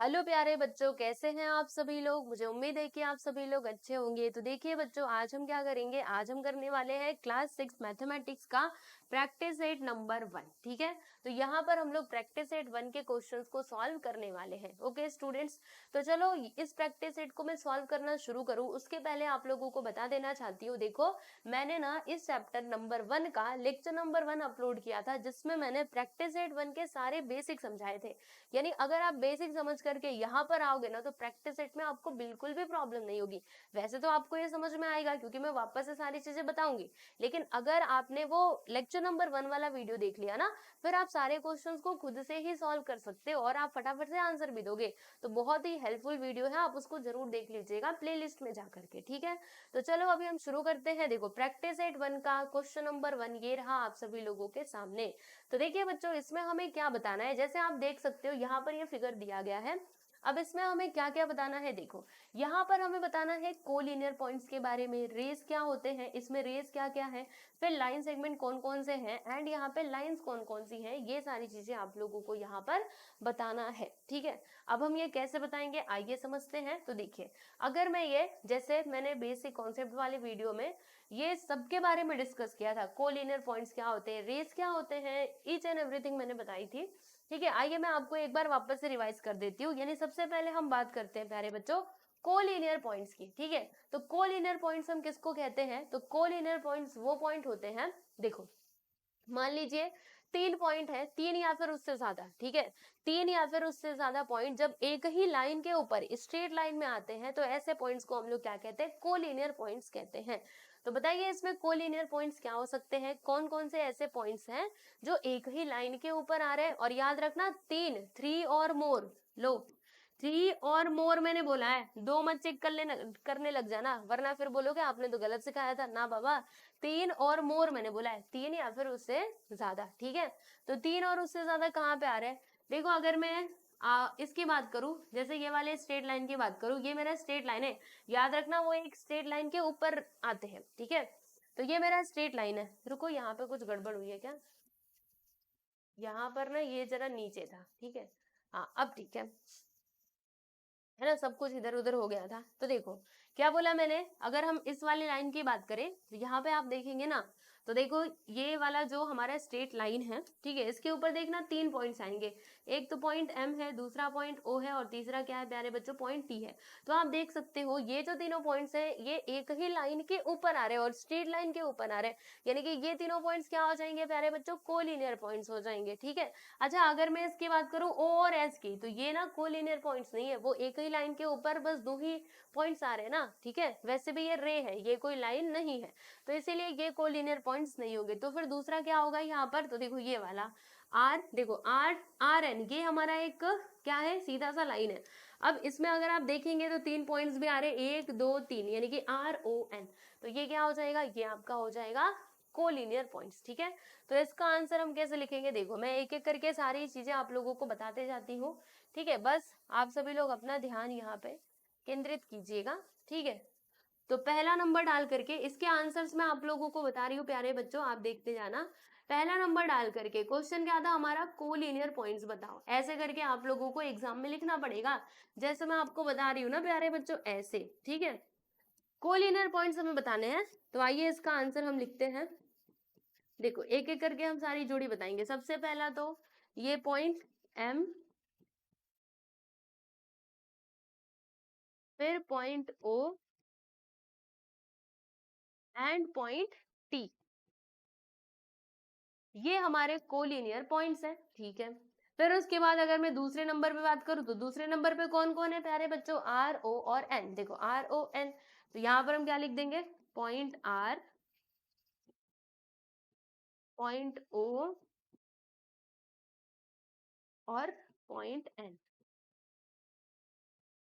Hello प्यारे बच्चों, कैसे हैं आप सभी लोग। मुझे उम्मीद है कि आप सभी लोग अच्छे होंगे। तो देखिए बच्चों, आज हम क्या करेंगे, आज हम करने वाले हैं क्लास 6 मैथमेटिक्स का प्रैक्टिस सेट नंबर 1। ठीक है, तो यहाँ पर हम लोग प्रैक्टिस सेट 1 के क्वेश्चंस को सॉल्व करने वाले हैं। ओके स्टूडेंट्स, तो चलो इस प्रैक्टिस सेट को मैं सॉल्व करना शुरू करूँ उसके पहले आप लोगों को बता देना चाहती हूँ। देखो, मैंने ना इस चैप्टर नंबर 1 का लेक्चर नंबर 1 अपलोड किया था, जिसमें मैंने प्रैक्टिस सेट 1 के सारे बेसिक समझाए थे। यानी अगर आप बेसिक समझ करके यहाँ पर आओगे ना, तो प्रैक्टिस सेट में आपको बिल्कुल भी प्रॉब्लम नहीं होगी। वैसे तो आपको ये समझ में आएगा क्योंकि मैं वापस से सारी चीजें बताऊंगी, लेकिन अगर आपने वो लेक्चर नंबर 1 वाला वीडियो देख लिया ना, फिर आप सारे क्वेश्चंस को खुद से ही सॉल्व कर सकते हो और आप फटाफट से आंसर भी दोगे। तो बहुत ही हेल्पफुल वीडियो है, आप उसको जरूर देख लीजिएगा प्लेलिस्ट में जाकर के। ठीक है, तो चलो अभी हम शुरू करते हैं। देखो, प्रैक्टिस सेट 1 का क्वेश्चन नंबर 1 ये रहा आप सभी लोगों के सामने। तो देखिए बच्चों, इसमें हमें क्या बताना है, जैसे आप देख सकते हो यहाँ पर ये फिगर दिया गया है। अब इसमें हमें क्या क्या बताना है, देखो यहाँ पर हमें बताना है कोलिनियर पॉइंट्स के बारे में, रेस क्या होते हैं, इसमें रेस क्या क्या है, फिर लाइन सेगमेंट कौन कौन से हैं एंड यहाँ पे लाइंस कौन कौन सी हैं, ये सारी चीजें आप लोगों को यहाँ पर बताना है। ठीक है, अब हम ये कैसे बताएंगे आइए समझते हैं। तो देखिए, अगर मैं ये, जैसे मैंने बेसिक कॉन्सेप्ट वाले वीडियो में ये सबके बारे में डिस्कस किया था, कोलिनियर पॉइंट्स क्या होते हैं, रेस क्या होते हैं, ईच एंड एवरीथिंग मैंने बताई थी। ठीक है, आइए मैं आपको एक बार वापस से रिवाइज कर देती हूँ। यानी सबसे पहले हम बात करते हैं प्यारे बच्चों कोलिनियर पॉइंट्स की। ठीक है, तो कोलिनियर पॉइंट्स हम किसको कहते हैं, तो कोलिनियर पॉइंट्स वो पॉइंट होते हैं, देखो मान लीजिए 3 पॉइंट है, 3 या फिर उससे ज्यादा। ठीक है, 3 या फिर उससे ज्यादा पॉइंट जब एक ही लाइन के ऊपर स्ट्रेट लाइन में आते हैं, तो ऐसे पॉइंट्स को हम लोग क्या कहते हैं, कोलिनियर पॉइंट्स कहते हैं। तो बताइए इसमें कोलिनियर पॉइंट्स क्या हो सकते हैं, कौन कौन से ऐसे पॉइंट्स हैं जो एक ही लाइन के ऊपर आ रहे हैं। और याद रखना 3, 3 और मोर, लो 3 और मोर मैंने बोला है, 2 मत चेक करने लग जाना, वरना फिर बोलोगे आपने तो गलत सिखाया था ना बाबा। 3 और मोर मैंने बोला है, 3 या फिर उससे ज्यादा। ठीक है, तो 3 और उससे ज्यादा कहाँ पे आ रहे हैं, देखो अगर मैं इसकी बात करूं, जैसे ये वाले स्ट्रेट लाइन की बात करूं, ये मेरा स्ट्रेट लाइन है, याद रखना वो एक स्ट्रेट लाइन के ऊपर आते हैं। ठीक है, तो ये मेरा स्ट्रेट लाइन है। रुको, यहाँ पे कुछ गड़बड़ हुई है क्या, यहाँ पर ना ये जरा नीचे था। ठीक है, हाँ अब ठीक है ना, सब कुछ इधर उधर हो गया था। तो देखो क्या बोला मैंने, अगर हम इस वाली लाइन की बात करें तो यहाँ पे आप देखेंगे ना, तो देखो ये वाला जो हमारा स्ट्रेट लाइन है, ठीक है, इसके ऊपर देखना 3 पॉइंट्स आएंगे। एक तो पॉइंट एम है, दूसरा पॉइंट ओ है और तीसरा क्या है प्यारे बच्चों, पॉइंट टी है। तो आप देख सकते हो ये जो तीनों पॉइंट्स है ये एक ही लाइन के ऊपर आ रहे हैं और स्ट्रेट लाइन के ऊपर आ रहे हैं, यानी कि ये तीनों पॉइंट्स क्या हो जाएंगे प्यारे बच्चों, कोलिनियर पॉइंट्स हो जाएंगे। ठीक है, अच्छा अगर मैं इसकी बात करूं ओ और एस की, तो ये ना कोलिनियर पॉइंट्स नहीं है, वो एक ही लाइन के ऊपर बस 2 ही पॉइंट्स आ रहे हैं ना। ठीक है, वैसे भी ये रे है, ये कोई लाइन नहीं है, तो इसीलिए ये कोलिनियर पॉइंट्स नहीं होंगे। तो फिर दूसरा क्या होगा यहाँ पर, तो देखो ये वाला आर, देखो आर आर एन, ये हमारा एक क्या है, सीधा सा लाइन है। अब इसमें अगर आप देखेंगे तो 3 पॉइंट्स भी आ रहे हैं, 1 2 3, यानी कि आर ओ एन, तो ये क्या हो जाएगा, ये आपका हो जाएगा कोलिनियर पॉइंट्स। ठीक है, तो इसका आंसर हम कैसे लिखेंगे, देखो मैं एक एक करके सारी चीजें आप लोगों को बताते जाती हूँ। ठीक है, बस आप सभी लोग अपना ध्यान यहाँ पे केंद्रित कीजिएगा। ठीक है, तो पहला नंबर डाल करके इसके आंसर्स मैं आप लोगों को बता रही हूँ प्यारे बच्चों, आप देखते जाना। पहला नंबर डाल करके क्वेश्चन क्या था हमारा, कोलिनियर पॉइंट्स बताओ, ऐसे करके आप लोगों को एग्जाम में लिखना पड़ेगा, जैसे मैं आपको बता रही हूँ ना प्यारे बच्चों, ऐसे। ठीक है, कोलिनियर पॉइंट्स हमें बताने हैं, तो आइए इसका आंसर हम लिखते हैं। देखो एक एक करके हम सारी जोड़ी बताएंगे। सबसे पहला तो ये पॉइंट एम, फिर point O and point T, ये हमारे कोलिनियर पॉइंट्स हैं। ठीक है, फिर उसके बाद अगर मैं दूसरे नंबर पे बात करूं, तो दूसरे नंबर पे कौन कौन है प्यारे बच्चों, आर ओ और एन। देखो आर ओ एन, तो यहां पर हम क्या लिख देंगे, पॉइंट आर, पॉइंट ओ और पॉइंट एन।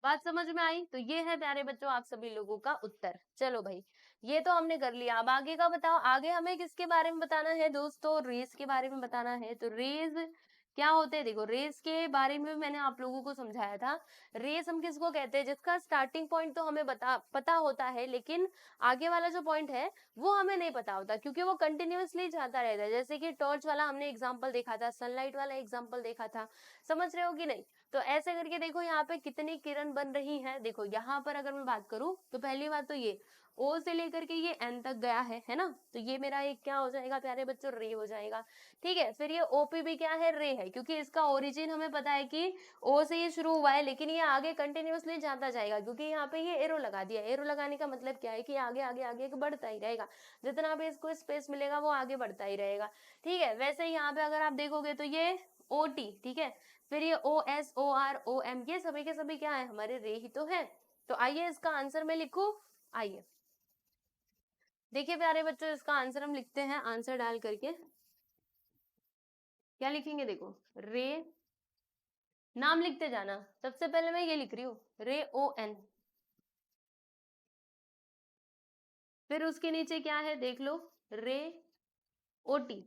बात समझ में आई, तो ये है प्यारे बच्चों आप सभी लोगों का उत्तर। चलो भाई, ये तो हमने कर लिया, अब आगे का बताओ, आगे हमें किसके बारे में बताना है दोस्तों, रेस के बारे में बताना है। तो रेस क्या होते हैं, देखो रेस के बारे में मैंने आप लोगों को समझाया था। रेस हम किसको कहते हैं, जिसका स्टार्टिंग पॉइंट तो हमें पता होता है, लेकिन आगे वाला जो पॉइंट है वो हमें नहीं पता होता, क्योंकि वो कंटिन्यूअसली जाता रहता है। जैसे कि टॉर्च वाला हमने एग्जाम्पल देखा था, सनलाइट वाला एग्जाम्पल देखा था, समझ रहे हो कि नहीं। तो ऐसे करके देखो यहाँ पे कितनी किरण बन रही है। देखो यहाँ पर अगर मैं बात करूं तो पहली बात तो ये O से लेकर के ये N तक गया है ना, तो ये मेरा एक क्या हो जाएगा प्यारे बच्चों, रे हो जाएगा। ठीक है, फिर ये OP भी क्या है, रे है, क्योंकि इसका ओरिजिन हमें पता है कि O से ये शुरू हुआ है, लेकिन ये आगे कंटिन्यूअसली जाता जाएगा, क्योंकि यहाँ पे ये एरो लगा दिया। एरो लगाने का मतलब क्या है कि आगे आगे आगे बढ़ता ही रहेगा, जितना भी इसको स्पेस मिलेगा वो आगे बढ़ता ही रहेगा। ठीक है, वैसे यहाँ पे अगर आप देखोगे तो ये OT, ठीक है, फिर ये OS, OR, OM, ये सभी के सभी क्या है, हमारे रे ही तो है। तो आइए इसका आंसर मैं लिखूं। आइए देखिए प्यारे बच्चों, इसका आंसर हम लिखते हैं, आंसर डाल करके क्या लिखेंगे, देखो रे, नाम लिखते जाना। सबसे पहले मैं ये लिख रही हूँ, रे ON, फिर उसके नीचे क्या है देख लो, रे OT,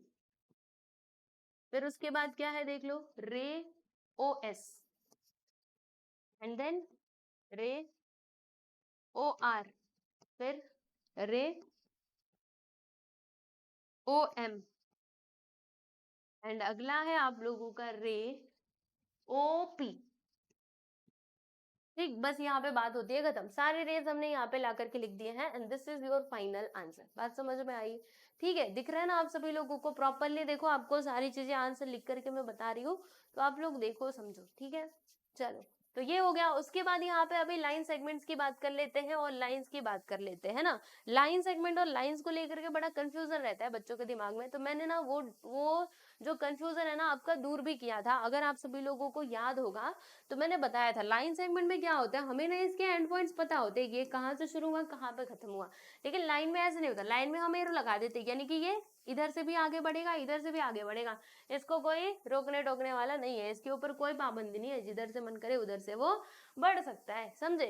फिर उसके बाद क्या है देख लो, रे OS, एंड देन रे OR, फिर रे OM, एंड अगला है आप लोगों का रे OP। ठीक, बस यहाँ पे बात होती है खत्म। सारे रेज हमने यहाँ पे ला करके लिख दिए हैं, and this is your final answer. बात समझ में आई? ठीक है, दिख रहा है ना आप सभी लोगों को प्रॉपरली? देखो आपको सारी चीजें आंसर लिख करके मैं बता रही हूँ, तो आप लोग देखो समझो। ठीक है, चलो तो ये हो गया। उसके बाद यहाँ पे अभी लाइन सेगमेंट्स की बात कर लेते हैं और लाइंस की बात कर लेते हैं ना। लाइन सेगमेंट और लाइंस को लेकर के बड़ा कंफ्यूजन रहता है बच्चों के दिमाग में, तो मैंने ना वो जो कंफ्यूजन है ना आपका दूर भी किया था। अगर आप सभी लोगों को याद होगा तो मैंने बताया था लाइन सेगमेंट में क्या होता है, हमें ना इसके एंड पॉइंट्स पता होते हैं, ये कहाँ से शुरू हुआ कहाँ पे खत्म हुआ। लेकिन लाइन में ऐसे नहीं होता, लाइन में हम एरो लगा देते, यानी कि ये इधर से भी आगे बढ़ेगा, इधर से भी आगे बढ़ेगा, इसको कोई रोकने टोकने वाला नहीं है, इसके ऊपर कोई पाबंदी नहीं है, जिधर से मन करे उधर से वो बढ़ सकता है, समझे?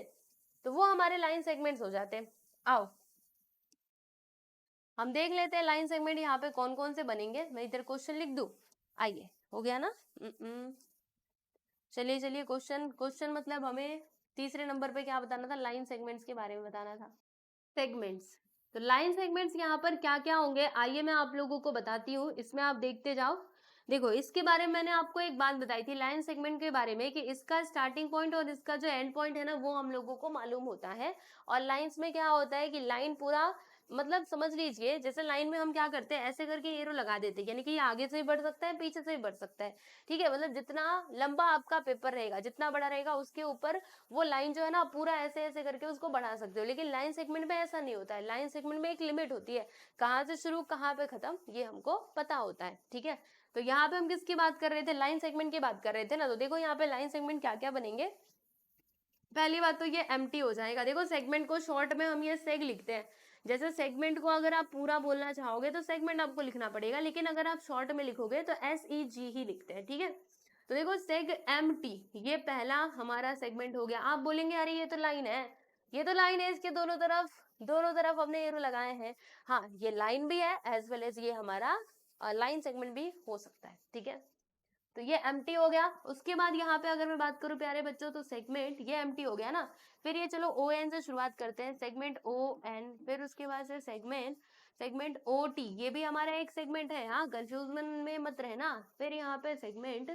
तो वो हमारे लाइन सेगमेंट्स हो जाते हैं। आओ हम देख लेते हैं लाइन सेगमेंट यहाँ पे कौन कौन से बनेंगे। मैं इधर क्वेश्चन लिख दूं, आइए, हो गया ना? चलिए चलिए, क्वेश्चन क्वेश्चन मतलब हमें तीसरे नंबर पे क्या बताना था, लाइन सेगमेंट्स के बारे में बताना था। सेगमेंट्स, तो लाइन सेगमेंट्स यहाँ पर क्या क्या होंगे आइए मैं आप लोगों को बताती हूँ, इसमें आप देखते जाओ। देखो इसके बारे में मैंने आपको एक बात बताई थी लाइन सेगमेंट के बारे में, कि इसका स्टार्टिंग पॉइंट और इसका जो एंड पॉइंट है ना वो हम लोगों को मालूम होता है। और लाइंस में क्या होता है कि लाइन पूरा मतलब समझ लीजिए, जैसे लाइन में हम क्या करते हैं, ऐसे करके एरो लगा देते हैं, यानी कि ये आगे से भी बढ़ सकता है पीछे से भी बढ़ सकता है। ठीक है, मतलब जितना लंबा आपका पेपर रहेगा, जितना बड़ा रहेगा, उसके ऊपर वो लाइन जो है ना पूरा ऐसे ऐसे करके उसको बढ़ा सकते हो। लेकिन लाइन सेगमेंट में ऐसा नहीं होता है, लाइन सेगमेंट में एक लिमिट होती है, कहाँ से शुरू कहाँ पे खत्म ये हमको पता होता है। ठीक है, तो यहाँ पे हम किसकी बात कर रहे थे, लाइन सेगमेंट की बात कर रहे थे ना। तो देखो यहाँ पे लाइन सेगमेंट क्या क्या बनेंगे। पहली बात तो ये एम्प्टी हो जाएगा। देखो सेगमेंट को शॉर्ट में हम ये सेग लिखते हैं, जैसे सेगमेंट को अगर आप पूरा बोलना चाहोगे तो सेगमेंट आपको लिखना पड़ेगा, लेकिन अगर आप शॉर्ट में लिखोगे तो SEG ही लिखते हैं। ठीक है, तो देखो सेग एम्प्टी, ये पहला हमारा सेगमेंट हो गया। आप बोलेंगे अरे ये तो लाइन है, ये तो लाइन है, इसके दोनों तरफ हमने एरो लगाए हैं। हाँ, ये लाइन भी है एज वेल एज ये हमारा लाइन सेगमेंट भी हो सकता है। ठीक है, तो ये एम्प्टी हो गया। उसके बाद यहाँ पे अगर मैं बात करूं प्यारे बच्चों, तो सेगमेंट ये एम्प्टी हो गया ना। फिर ये चलो ON से शुरुआत करते हैं, सेगमेंट ON, फिर उसके बाद से सेगमेंट OT, ये भी हमारा एक सेगमेंट है, हाँ कंफ्यूजन में मत रहना। फिर यहाँ पे सेगमेंट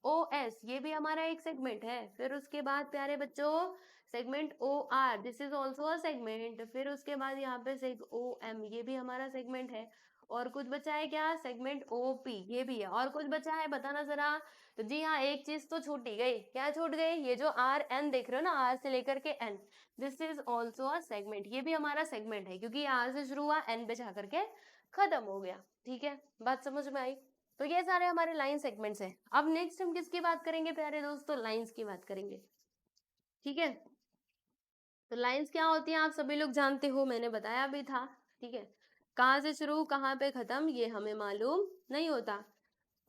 OS, ये भी हमारा एक सेगमेंट है। फिर उसके बाद प्यारे बच्चों segment OR, this is also a segment. फिर उसके बाद यहाँ पे सेग OM, ये भी हमारा सेगमेंट है। और कुछ बचा है क्या, सेगमेंट OP, ये भी है। और कुछ बचा है बताना जरा। तो जी हाँ, एक चीज तो छूट ही गई। क्या छूट गई, ये जो RN देख रहे हो ना, R से लेकर के N, this is also a segment, ये भी हमारा सेगमेंट है, क्योंकि R से शुरू हुआ N पे जा करके खत्म हो गया। ठीक है, बात समझ में आई? तो ये सारे हमारे लाइन सेगमेंट्स हैं। अब नेक्स्ट हम किसकी बात करेंगे प्यारे दोस्तों, लाइंस की बात करेंगे। ठीक है, तो लाइंस क्या होती हैं आप सभी लोग जानते हो, मैंने बताया भी था। ठीक है, कहाँ से शुरू कहाँ पे खत्म ये हमें मालूम नहीं होता।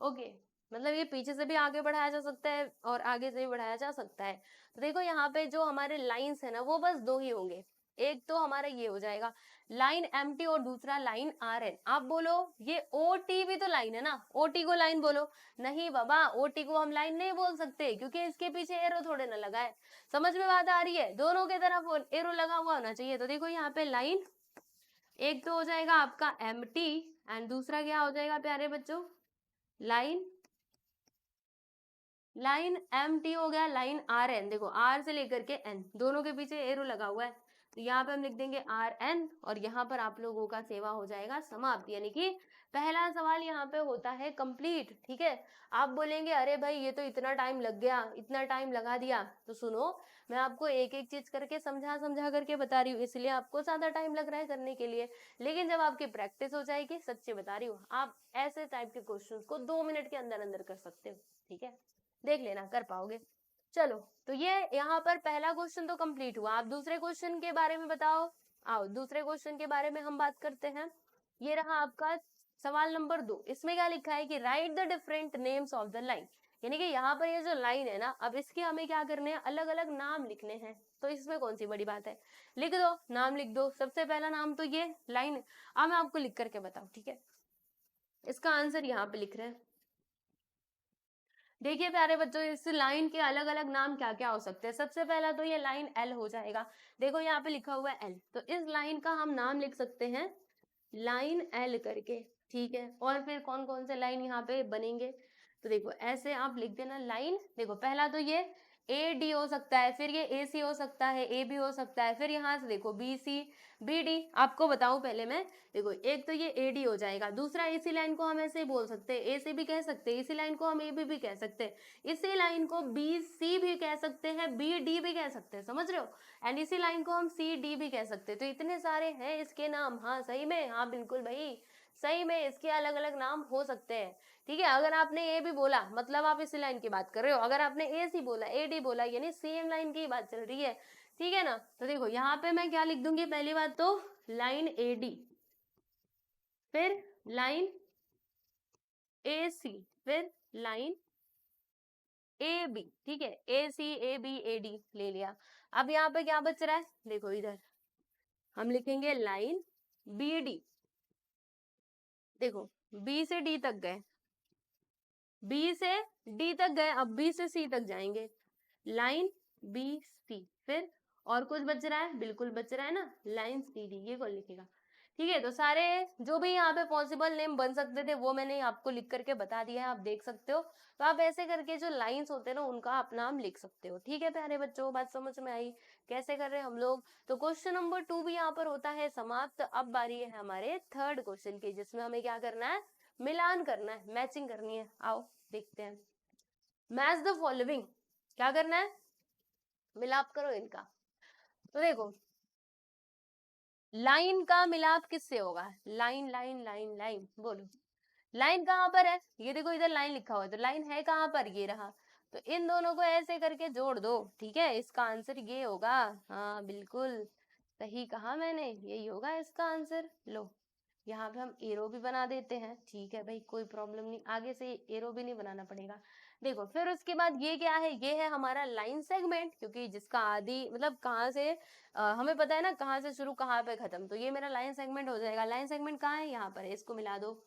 ओके, मतलब ये पीछे से भी आगे बढ़ाया जा सकता है और आगे से भी बढ़ाया जा सकता है। तो देखो यहाँ पे जो हमारे लाइंस है ना वो बस दो ही होंगे। एक तो हमारा ये हो जाएगा लाइन एम्प्टी और दूसरा लाइन RN। आप बोलो ये OT भी तो लाइन है ना, OT को लाइन बोलो। नहीं बाबा, OT को हम लाइन नहीं बोल सकते, क्योंकि इसके पीछे एरो थोड़े ना लगा है। समझ में बात आ रही है? दोनों के तरफ एरो लगा हुआ होना चाहिए। तो देखो यहाँ पे लाइन एक तो हो जाएगा आपका एम्प्टी, एंड दूसरा क्या हो जाएगा प्यारे बच्चों, लाइन लाइन एम टी हो गया, लाइन आर एन, देखो आर से लेकर के एन दोनों के पीछे एरो लगा हुआ है, तो यहाँ पे हम लिख देंगे आर एन और यहाँ पर आप लोगों का सेवा हो जाएगा समाप्त, यानी कि पहला सवाल यहाँ पे होता है कंप्लीट। ठीक है, आप बोलेंगे अरे भाई ये तो इतना टाइम लग गया, इतना टाइम लगा दिया, तो सुनो मैं आपको एक एक चीज करके समझा समझा करके बता रही हूँ, इसलिए आपको ज्यादा टाइम लग रहा है करने के लिए, लेकिन जब आपकी प्रैक्टिस हो जाएगी, सच्ची बता रही हूँ, आप ऐसे टाइप के क्वेश्चन को 2 मिनट के अंदर अंदर कर सकते हो। ठीक है, देख लेना कर पाओगे। चलो, तो ये यहाँ पर पहला क्वेश्चन तो कंप्लीट हुआ, आप दूसरे क्वेश्चन के बारे में बताओ। आओ दूसरे क्वेश्चन के बारे में हम बात करते हैं। ये रहा आपका सवाल नंबर 2, इसमें क्या लिखा है कि right the different names of the line, यानी कि यहाँ पर ये जो लाइन है ना, अब इसके हमें क्या करने हैं, अलग अलग नाम लिखने हैं, तो इसमें कौन सी बड़ी बात है, लिख दो, नाम लिख दो। सबसे पहला नाम तो ये लाइन, अब मैं आपको लिख करके बताऊं। ठीक है, इसका आंसर यहाँ पे लिख रहे हैं। देखिए प्यारे बच्चों, इस लाइन के अलग अलग नाम क्या क्या हो सकते हैं। सबसे पहला तो ये लाइन एल हो जाएगा, देखो यहाँ पे लिखा हुआ है एल, तो इस लाइन का हम नाम लिख सकते हैं लाइन एल करके। ठीक है, और फिर कौन कौन से लाइन यहाँ पे बनेंगे, तो देखो ऐसे आप लिख देना लाइन, देखो पहला तो ये ए डी हो सकता है, फिर ये ए सी हो सकता है, ए बी हो सकता है, फिर यहाँ से देखो बी सी बी डी। आपको बताऊं पहले मैं, देखो एक तो ये ए डी हो जाएगा, दूसरा इसी लाइन को हम ऐसे ही बोल सकते हैं, ए सी भी कह सकते हैं, इसी लाइन को हम ए बी भी कह सकते हैं, इसी लाइन को बी सी भी कह सकते हैं, बी डी भी कह सकते हैं, समझ रहे हो, एंड इसी लाइन को हम सी डी भी कह सकते हैं। तो इतने सारे हैं इसके नाम, हाँ सही में, हाँ बिल्कुल भाई, सही में इसके अलग अलग नाम हो सकते हैं। ठीक है, अगर आपने ए भी बोला मतलब आप इसी लाइन की बात कर रहे हो, अगर आपने ए सी बोला, ए डी बोला, यानी सेम लाइन की बात चल रही है। ठीक है ना, तो देखो यहाँ पे मैं क्या लिख दूंगी, पहली बात तो लाइन ए डी, फिर लाइन ए सी, फिर लाइन ए बी। ठीक है, ए सी ए बी ए डी ले लिया। अब यहाँ पे क्या बच रहा है, देखो इधर हम लिखेंगे लाइन बी डी, देखो बी से डी तक गए, बी से डी तक गए, अब बी से सी तक जाएंगे, लाइन बी सी, फिर और कुछ बच रहा है, बिल्कुल बच रहा है ना, लाइन सी डी, ये कौन लिखेगा। ठीक है, तो सारे जो भी यहाँ पे पॉसिबल नेम बन सकते थे वो मैंने आपको लिख करके बता दिया है, आप देख सकते हो। तो आप ऐसे करके जो लाइंस होते हैं ना उनका आप नाम लिख सकते हो। ठीक है प्यारे बच्चों, बात समझ में आई कैसे कर रहे हैं हम लोग। तो क्वेश्चन नंबर 2 भी यहाँ पर होता है समाप्त। अब बारी है हमारे थर्ड क्वेश्चन की, जिसमें हमें क्या करना है, मिलान करना है, मैचिंग करनी है। आओ देखते हैं, मैच द फॉलोइंग, क्या करना है, मिलाप करो इनका। तो देखो लाइन का मिलाप किससे होगा, लाइन लाइन लाइन लाइन, बोलो लाइन कहाँ पर है, ये देखो इधर लाइन लिखा हुआ है, तो लाइन है कहाँ पर, ये रहा, तो इन दोनों को ऐसे करके जोड़ दो। ठीक है, इसका आंसर ये होगा, हाँ बिल्कुल सही कहा मैंने, यही होगा इसका आंसर। लो यहाँ पे हम एरो भी बना देते हैं, ठीक है भाई कोई प्रॉब्लम नहीं, आगे से एरो भी नहीं बनाना पड़ेगा। देखो फिर उसके बाद ये क्या है, ये है हमारा लाइन सेगमेंट, क्योंकि जिसका आदि मतलब कहाँ से हमें पता है ना कहाँ से शुरू कहाँ पे खत्म, तो ये मेरा लाइन सेगमेंट हो जाएगा। लाइन सेगमेंट कहाँ है, यहाँ पर है, इसको मिला दो।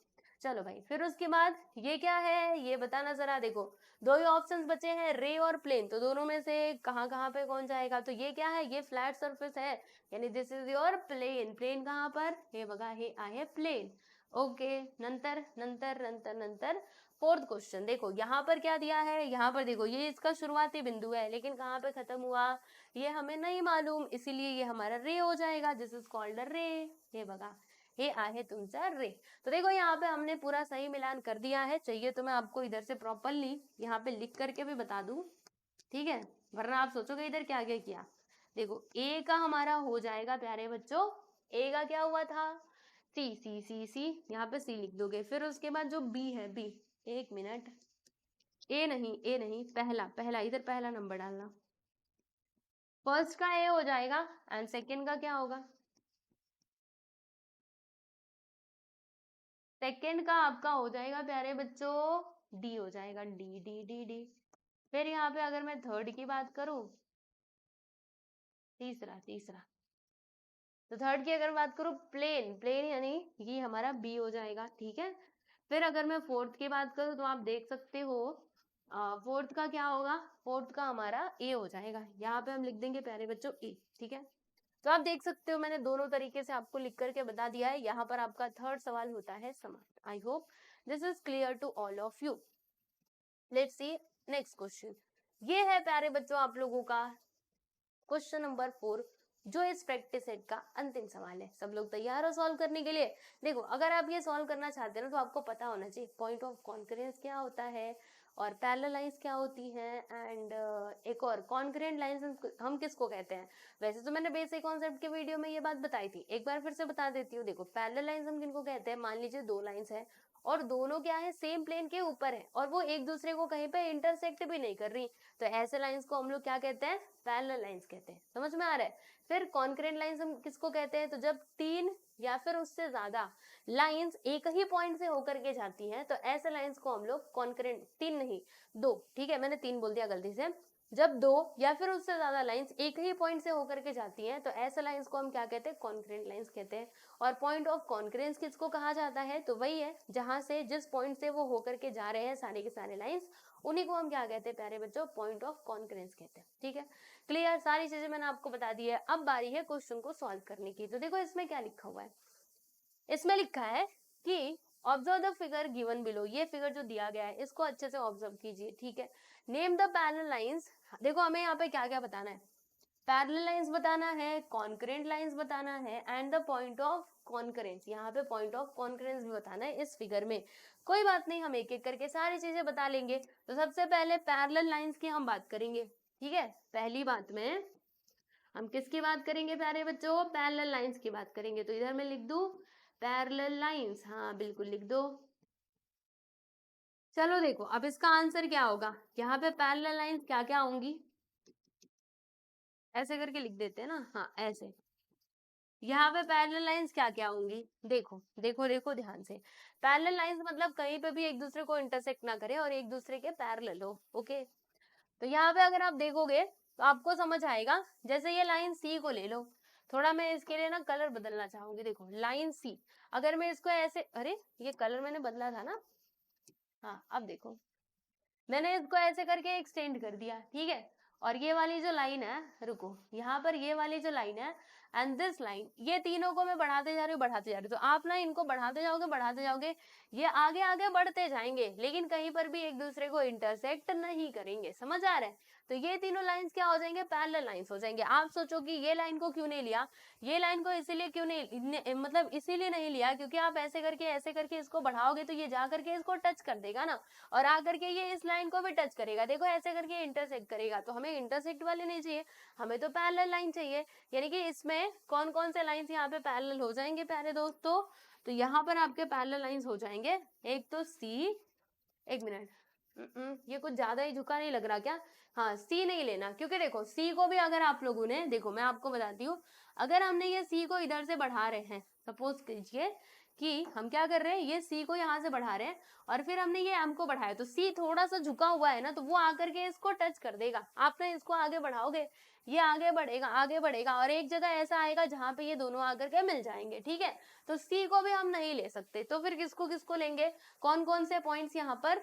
चलो भाई, फिर उसके बाद ये क्या है, ये बताना जरा। देखो दो ही ऑप्शंस बचे हैं, रे और प्लेन, तो दोनों में से कहाँ कहाँ पे कौन जाएगा, तो ये क्या है, ये फ्लैट सरफेस है, यानी this is your plane. Plane कहाँ पर, हे बघा हे आहे प्लेन। ओके, नंतर नंतर नंतर नंतर फोर्थ क्वेश्चन, देखो यहाँ पर क्या दिया है, यहाँ पर देखो ये इसका शुरुआती बिंदु है, लेकिन कहाँ पे खत्म हुआ ये हमें नहीं मालूम, इसीलिए ये हमारा रे हो जाएगा, दिस इज कॉल्ड रे। हे बघा हे आहे तुमचा रे। तो देखो यहाँ पे हमने पूरा सही मिलान कर दिया है, चाहिए तो मैं आपको इधर से प्रॉपरली यहाँ पे लिख करके भी बता दूं, ठीक है, वरना आप सोचोगे इधर क्या क्या किया। देखो ए का हमारा हो जाएगा प्यारे बच्चों, ए का क्या हुआ था, सी सी सी सी, यहाँ पे सी लिख दोगे। फिर उसके बाद जो बी है, बी, एक मिनट, ए नहीं, ए नहीं, पहला पहला, इधर पहला नंबर डालना, फर्स्ट का ए हो जाएगा एंड सेकेंड का क्या होगा, सेकेंड का आपका हो जाएगा प्यारे बच्चों डी हो जाएगा, डी डी डी डी। फिर यहाँ पे अगर मैं थर्ड की बात करूं, तीसरा तीसरा, तो थर्ड की अगर बात करूं प्लेन, प्लेन यानी ये हमारा बी हो जाएगा। ठीक है, फिर अगर मैं फोर्थ की बात करूं तो आप देख सकते हो फोर्थ का क्या होगा, फोर्थ का हमारा ए हो जाएगा, यहाँ पे हम लिख देंगे प्यारे बच्चों ए। ठीक है, तो आप देख सकते हो मैंने दोनों तरीके से आपको लिख करके बता दिया है। यहाँ पर आपका थर्ड सवाल होता है समाप्त। I hope this is clear to all of you. Let's see next question, ये है प्यारे बच्चों आप लोगों का क्वेश्चन नंबर 4, जो इस प्रैक्टिस सेट का अंतिम सवाल है। सब लोग तैयार हो सॉल्व करने के लिए? देखो, अगर आप ये सॉल्व करना चाहते हैं ना, तो आपको पता होना चाहिए पॉइंट ऑफ कॉन्करेंस क्या होता है और पैरेलल लाइंस क्या होती हैं, एंड एक और कॉन्करेंट लाइंस हम किसको कहते हैं। वैसे तो मैंने बेसिक कॉन्सेप्ट के वीडियो में ये बात बताई थी, एक बार फिर से बता देती हूँ। देखो, पैरेलल लाइंस हम किनको कहते हैं, मान लीजिए दो लाइंस है और दोनों क्या है, सेम प्लेन के ऊपर है और वो एक दूसरे को कहीं पे इंटरसेक्ट भी नहीं कर रही, तो ऐसे लाइंस को हम लोग क्या कहते हैं, पैरेलल लाइंस कहते हैं। समझ में आ रहा है? फिर कॉन्करेंट लाइंस हम किसको कहते हैं, तो जब तीन या फिर उससे ज्यादा लाइंस एक ही पॉइंट से होकर के जाती हैं, तो ऐसे लाइंस को हम लोग कॉन्करेंट, तीन नहीं दो, ठीक है, मैंने तीन बोल दिया गलती से, जब दो या फिर उससे ज्यादा लाइंस एक ही पॉइंट से होकर के जाती हैं, तो ऐसे लाइंस को हम क्या कहते हैं, कॉन्करेंट लाइंस कहते हैं। और पॉइंट ऑफ कॉन्करेंस किसको कहा जाता है, तो वही है जहां से, जिस पॉइंट से वो होकर के जा रहे हैं सारे के सारे लाइंस, उन्हीं को हम क्या कहते हैं प्यारे बच्चों, पॉइंट ऑफ कॉन्करेंस कहते हैं। ठीक है, क्लियर, सारी चीजें मैंने आपको बता दी है। अब बारी है क्वेश्चन को सॉल्व करने की। तो देखो इसमें क्या लिखा हुआ है, इसमें लिखा है कि observe the figure given below, ये फिगर जो दिया गया है इसको अच्छे से ऑब्जर्व कीजिए। ठीक है, नेम द पैरेलल लाइंस। देखो हमें यहाँ पे क्या क्या बताना है, पैरेलल लाइंस बताना है, कॉन्करेंट लाइंस बताना है, and the point of concurrence, यहाँ पे पॉइंट ऑफ कॉन्करेंस भी बताना है इस फिगर में। कोई बात नहीं, हम एक एक करके सारी चीजें बता लेंगे। तो सबसे पहले पैरेलल लाइंस की हम बात करेंगे। ठीक है, पहली बात में हम किसकी बात करेंगे प्यारे बच्चों, पैरेलल लाइंस की बात करेंगे। तो इधर मैं लिख दूं पैरेलल लाइंस, हाँ बिल्कुल लिख दो। चलो देखो, अब इसका आंसर क्या होगा, यहाँ पे पैरेलल लाइंस क्या क्या होंगी, ऐसे करके लिख देते हैं ना, हाँ ऐसे। यहाँ पे पैरेलल लाइंस क्या क्या होंगी, देखो देखो देखो ध्यान से। पैरेलल लाइंस मतलब कहीं पे भी एक दूसरे को इंटरसेक्ट ना करे और एक दूसरे के पैरेलल हो। ओके, तो यहाँ पे अगर आप देखोगे तो आपको समझ आएगा, जैसे ये लाइन सी को ले लो, थोड़ा मैं इसके लिए ना कलर बदलना चाहूंगी। देखो लाइन सी, अगर मैं इसको ऐसे, अरे ये कलर मैंने बदला था ना, हाँ अब देखो, मैंने इसको ऐसे करके एक्सटेंड कर दिया। ठीक है, और ये वाली जो लाइन है, रुको, यहाँ पर ये वाली जो लाइन है एंड दिस लाइन, ये तीनों को मैं बढ़ाते जा रही हूँ, बढ़ाते जा रही हूँ। तो आप ना इनको बढ़ाते जाओगे, बढ़ाते जाओगे, ये आगे आगे बढ़ते जाएंगे, लेकिन कहीं पर भी एक दूसरे को इंटरसेक्ट नहीं करेंगे। समझ आ रहा है? तो ये तीनों लाइंस क्या हो जाएंगे, पैरेलल लाइंस हो जाएंगे। आप सोचो कि ये लाइन को क्यों नहीं लिया, ये लाइन को इसीलिए क्यों नहीं, मतलब इसीलिए नहीं लिया क्योंकि आप ऐसे करके इसको बढ़ाओगे तो ये जा करके इसको टच कर देगा ना, और आकर के ये इस लाइन को भी टच करेगा। देखो ऐसे करके इंटरसेक्ट करेगा, तो हमें इंटरसेक्ट वाले नहीं चाहिए, हमें तो पैरेलल लाइन चाहिए। यानी कि इसमें कौन कौन से लाइंस यहाँ पे पैरेलल हो जाएंगे प्यारे दोस्तों, तो यहाँ पर आपके पैरेलल लाइंस हो जाएंगे, एक तो सी, एक मिनट, ये कुछ ज्यादा ही झुका नहीं लग रहा क्या, हाँ सी नहीं लेना, क्योंकि देखो सी को भी अगर आप लोगों ने, देखो मैं आपको बताती हूँ, अगर हमने ये सी को इधर से बढ़ा रहे हैं, सपोज कीजिए कि हम क्या कर रहे हैं, ये सी को यहाँ से बढ़ा रहे हैं और फिर हमने ये एम को बढ़ाया, तो सी थोड़ा सा झुका हुआ है ना, तो वो आकर के इसको टच कर देगा। आप ना इसको आगे बढ़ाओगे, ये आगे बढ़ेगा, आगे बढ़ेगा, और एक जगह ऐसा आएगा जहां पे ये दोनों आकर के मिल जाएंगे। ठीक है, तो सी को भी हम नहीं ले सकते, तो फिर किसको किसको लेंगे, कौन कौन से पॉइंट्स यहाँ पर,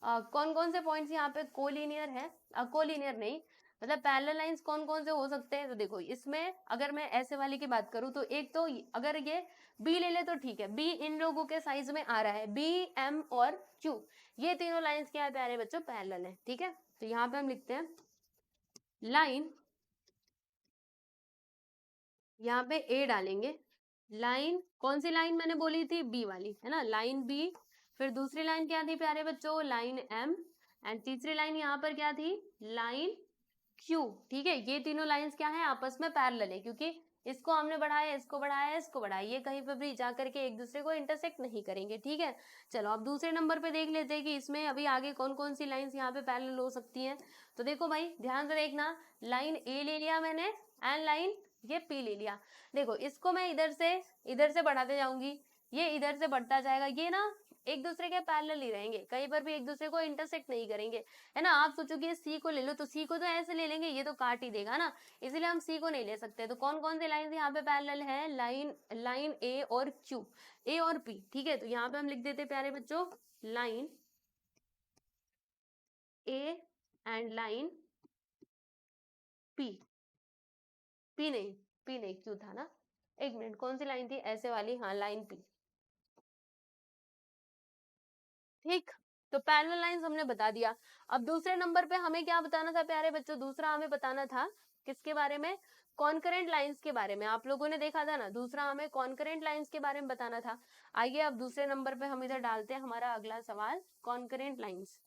कौन कौन से पॉइंट्स यहाँ पे कोलिनियर है, कोलिनियर नहीं, मतलब पैरेलल लाइंस कौन कौन से हो सकते हैं। तो देखो इसमें अगर मैं ऐसे वाली की बात करूं, तो एक तो अगर ये बी ले ले तो ठीक है, बी इन लोगों के साइज में आ रहा है, बी एम और क्यू, ये तीनों लाइंस क्या है प्यारे बच्चों, पैरेलल है। ठीक है, तो यहाँ पे हम लिखते हैं लाइन, यहाँ पे ए डालेंगे, लाइन कौन सी लाइन मैंने बोली थी, बी वाली है ना, लाइन बी, फिर दूसरी लाइन क्या थी प्यारे बच्चों, लाइन एम, एंड तीसरी लाइन यहाँ पर क्या थी, लाइन क्यू। ठीक है, ये तीनों लाइंस क्या है, आपस में पैरेलल है, क्योंकि इसको हमने बढ़ाया, इसको बढ़ाया, इसको बढ़ाया, ये कहीं पर भी जा करके एक दूसरे को इंटरसेक्ट नहीं करेंगे। ठीक है, चलो अब दूसरे नंबर पे देख लेते हैं कि इसमें अभी आगे कौन कौन सी लाइंस यहाँ पे पैरेलल हो सकती हैं। तो देखो भाई ध्यान से देखना, लाइन ए ले लिया मैंने एंड लाइन ये पी ले लिया। देखो इसको मैं इधर से बढ़ाते जाऊंगी, ये इधर से बढ़ता जाएगा, ये ना एक दूसरे के पैरेलल ही रहेंगे, कहीं पर भी एक दूसरे को इंटरसेक्ट नहीं करेंगे, है ना। आप सोचोगे सी को ले लो, तो सी को तो ऐसे ले लेंगे, ये तो काट ही देगा ना, इसलिए हम सी को नहीं ले सकते। तो कौन कौन सी लाइन यहाँ पे पैरेलल है, लाइन ए और क्यू, ए और पी। ठीक है, तो यहाँ पे हम लिख देते प्यारे बच्चों line A and line P, P नहीं, पी नहीं, क्यू था ना, एक मिनट, कौन सी लाइन थी, ऐसे वाली, हाँ लाइन पी। ठीक, तो पैरेलल लाइंस हमने बता दिया। अब दूसरे नंबर पे हमें क्या बताना था प्यारे बच्चों, दूसरा हमें बताना था किसके बारे में, कॉन्करेंट लाइंस के बारे में। आप लोगों ने देखा था ना, दूसरा हमें कॉन्करेंट लाइंस के बारे में बताना था। आइए अब दूसरे नंबर पे हम इधर डालते हैं हमारा अगला सवाल, कॉन्करेंट लाइंस।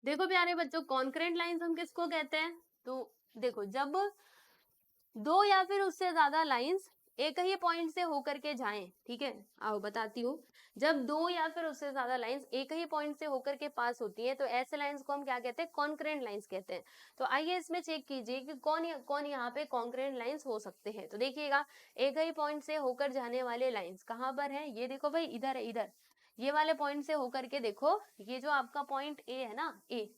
देखो प्यारे बच्चों, कॉन्करेंट लाइंस हम किसको कहते हैं, तो देखो जब दो या फिर उससे ज्यादा लाइंस एक ही पॉइंट से होकर के जाएं, ठीक है, आओ बताती हूँ। जब दो या फिर उससे ज्यादा लाइंस एक ही पॉइंट से होकर के पास होती हैं, तो ऐसे लाइंस को हम क्या कहते हैं, कॉन्करेंट लाइंस कहते हैं। तो आइए इसमें चेक कीजिए कि कौन यहाँ पे कॉन्करेंट लाइंस हो सकते हैं। तो देखिएगा, एक ही पॉइंट से होकर जाने वाले लाइंस कहाँ पर है, ये देखो भाई, इधर है, इधर ये वाले पॉइंट से होकर के देखो, ये जो आपका पॉइंट ए है ना, ए,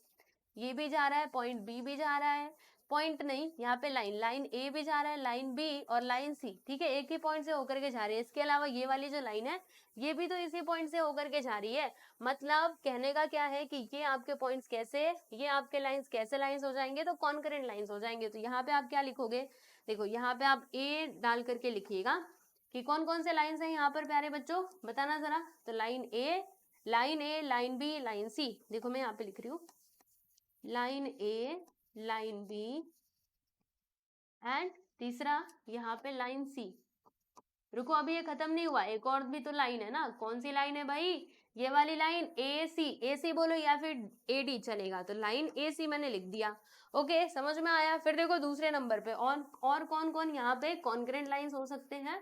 ये भी जा रहा है, पॉइंट बी भी जा रहा है, पॉइंट नहीं, यहाँ पे लाइन ए भी जा रहा है, लाइन बी और लाइन सी, ठीक है, एक ही पॉइंट से होकर के जा रही है। इसके अलावा ये वाली जो लाइन है, ये भी तो इसी पॉइंट से होकर के जा रही है। मतलब कहने का क्या है कि ये आपके पॉइंट्स कैसे, ये आपके लाइंस कैसे लाइंस हो जाएंगे, तो कॉन्करेंट लाइंस हो जाएंगे। तो यहाँ पे आप क्या लिखोगे, देखो यहाँ पे आप ए डाल करके लिखिएगा कि कौन कौन से लाइन्स है यहाँ पर प्यारे बच्चों, बताना जरा। तो line A, line B, line C, देखो मैं यहाँ पे लिख रही हूँ, line A, line B and तीसरा यहाँ पे लाइन सी। रुको, अभी ये खत्म नहीं हुआ, एक और भी तो लाइन है ना, कौन सी लाइन है भाई, ये वाली लाइन ए सी, ए सी बोलो या फिर ए डी चलेगा, तो लाइन ए सी मैंने लिख दिया। ओके, समझ में आया। फिर देखो दूसरे नंबर पे और कौन कौन यहाँ पे कॉन्करेंट लाइंस हो सकते हैं।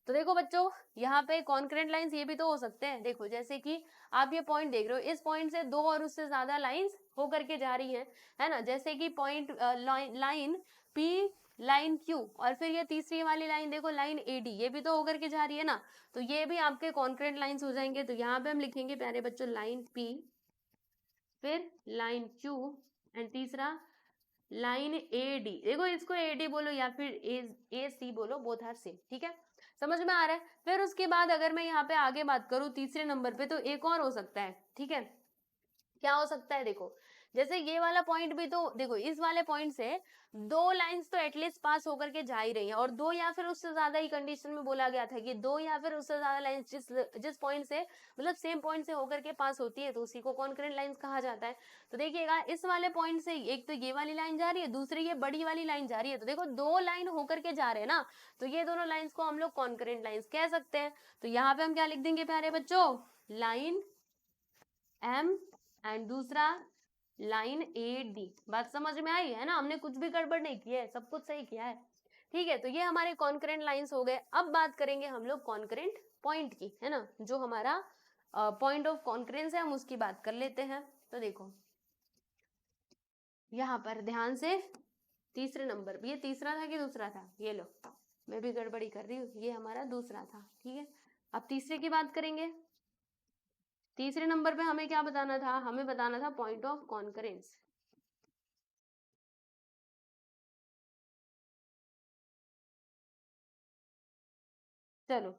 तो देखो बच्चों, यहाँ पे कॉन्करेंट लाइंस ये भी तो हो सकते हैं। देखो जैसे कि आप ये पॉइंट देख रहे हो, इस पॉइंट से दो और उससे ज्यादा लाइंस होकर के जा रही हैं, है ना, जैसे कि point line P, line Q, और फिर ये तीसरी वाली लाइन देखो, लाइन एडी, ये भी तो होकर के जा रही है ना, तो ये भी आपके कॉन्करेंट लाइंस हो जाएंगे। तो यहाँ पे हम लिखेंगे प्यारे बच्चों, लाइन पी, फिर लाइन क्यू एंड तीसरा लाइन ए डी। देखो इसको ए डी बोलो या फिर ए सी बोलो, बोथ आर सेम, ठीक है, समझ में आ रहा है। फिर उसके बाद अगर मैं यहाँ पे आगे बात करूँ तीसरे नंबर पे, तो एक और हो सकता है, ठीक है, क्या हो सकता है, देखो जैसे ये वाला पॉइंट भी तो देखो, इस वाले पॉइंट से दो लाइंस तो एटलीस्ट पास होकर के जा ही रही हैं, और दो या फिर उससे ज्यादा ही कंडीशन में बोला गया था कि दो या फिर उससे ज्यादा लाइंस जिस पॉइंट से, मतलब सेम पॉइंट से होकर के पास होती है, तो उसी को कॉन्करेंट लाइंस कहा जाता है। तो देखिएगा, इस वाले पॉइंट से एक तो ये वाली लाइन जा रही है, दूसरी ये बड़ी वाली लाइन जा रही है, तो देखो दो लाइन होकर के जा रहे हैं ना, तो ये दोनों लाइंस को हम लोग कॉन्करेंट लाइंस कह सकते हैं। तो यहाँ पे हम क्या लिख देंगे प्यारे बच्चों, लाइन एम एंड दूसरा लाइन ए डी। बात समझ में आई है ना, हमने कुछ भी गड़बड़ नहीं किया है, सब कुछ सही किया है, ठीक है। तो ये हमारे कॉन्करेंट लाइंस हो गए। अब बात करेंगे हम लोग कॉन्करेंट पॉइंट की, है ना, जो हमारा पॉइंट ऑफ कॉन्करेंस है, हम उसकी बात कर लेते हैं। तो देखो यहाँ पर ध्यान से, तीसरे नंबर, ये तीसरा था कि दूसरा था, ये लो मैं भी गड़बड़ी कर रही हूँ, ये हमारा दूसरा था, ठीक है। अब तीसरे की बात करेंगे। तीसरे नंबर पे हमें क्या बताना था, हमें बताना था पॉइंट ऑफ कॉन्करेंस। चलो,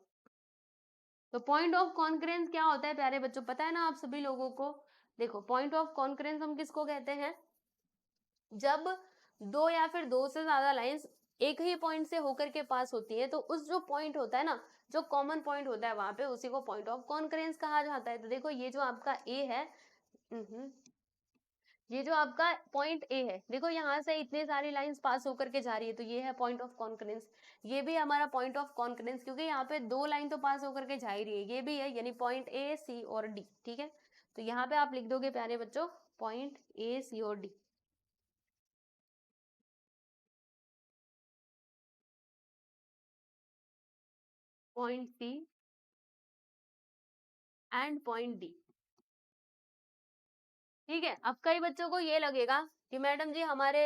तो पॉइंट ऑफ कॉन्करेंस क्या होता है प्यारे बच्चों, पता है ना आप सभी लोगों को। देखो पॉइंट ऑफ कॉन्करेंस हम किसको कहते हैं, जब दो या फिर दो से ज्यादा लाइंस एक ही पॉइंट से होकर के पास होती है, तो उस जो पॉइंट होता है ना, जो कॉमन पॉइंट होता है वहां पे, उसी को पॉइंट ऑफ कॉन्करेंस कहा जाता है। तो देखो ये जो आपका ए है, ये जो आपका पॉइंट ए है, देखो यहाँ से इतने सारी लाइंस पास होकर के जा रही है, तो ये है पॉइंट ऑफ कॉन्करेंस। ये भी हमारा पॉइंट ऑफ कॉन्करेंस, क्योंकि यहाँ पे दो लाइन तो पास होकर के जा ही रही है, ये भी है, यानी पॉइंट ए, सी और डी, ठीक है। तो यहाँ पे आप लिख दोगे प्यारे बच्चों, पॉइंट ए, सी और D, point C and point D, ठीक है। अब कई बच्चों को ये लगेगा कि मैडम जी हमारे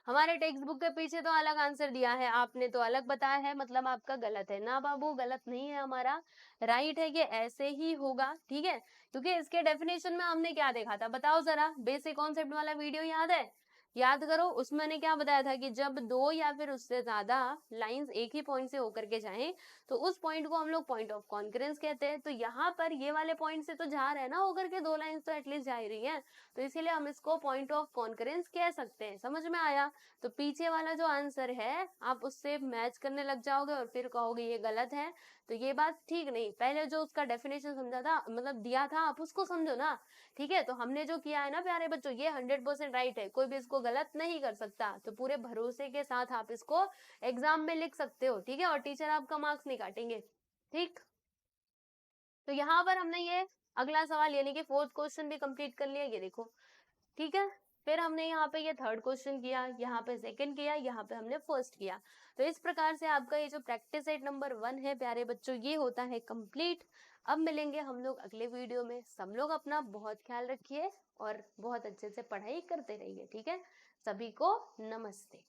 हमारे टेक्स्ट बुक के पीछे तो अलग आंसर दिया है, आपने तो अलग बताया है, मतलब आपका गलत है ना। बाबू गलत नहीं है, हमारा राइट है, ये ऐसे ही होगा, ठीक है। क्योंकि इसके डेफिनेशन में हमने क्या देखा था, बताओ जरा, बेसिक कॉन्सेप्ट वाला वीडियो याद है, याद करो, उसमें मैंने क्या बताया था कि जब दो या फिर उससे ज्यादा लाइंस एक ही पॉइंट से होकर के जाएं, तो उस पॉइंट को हम लोग पॉइंट ऑफ कॉन्करेंस कहते हैं। तो यहाँ पर ये वाले पॉइंट से तो जा रहा है ना होकर के, 2 लाइंस तो एटलीस्ट जा ही रही है, तो इसीलिए हम इसको पॉइंट ऑफ कॉन्करेंस कह सकते हैं। समझ में आया? तो पीछे वाला जो आंसर है आप उससे मैच करने लग जाओगे और फिर कहोगे ये गलत है, तो ये बात ठीक नहीं। पहले जो उसका डेफिनेशन समझा था, मतलब दिया था, आप उसको समझो ना। ठीक है, तो हमने जो किया है ना प्यारे बच्चों, ये 100% राइट है, कोई भी इसको गलत नहीं कर सकता। तो पूरे भरोसे के साथ आप इसको एग्जाम में लिख सकते हो। ठीक है, और टीचर आपका मार्क्स नहीं काटेंगे। ठीक, तो यहाँ पर हमने ये अगला सवाल यानी कि 4th क्वेश्चन भी कंप्लीट कर लिया, ये देखो। ठीक है, फिर हमने यहाँ पे ये 3rd क्वेश्चन किया, यहाँ पे 2nd किया, यहाँ पे हमने 1st किया। तो इस प्रकार से आपका ये जो प्रैक्टिस सेट नंबर 1 है प्यारे बच्चों, ये होता है कंप्लीट। अब मिलेंगे हम लोग अगले वीडियो में। सब लोग अपना बहुत ख्याल रखिए और बहुत अच्छे से पढ़ाई करते रहिए। ठीक है, सभी को नमस्ते।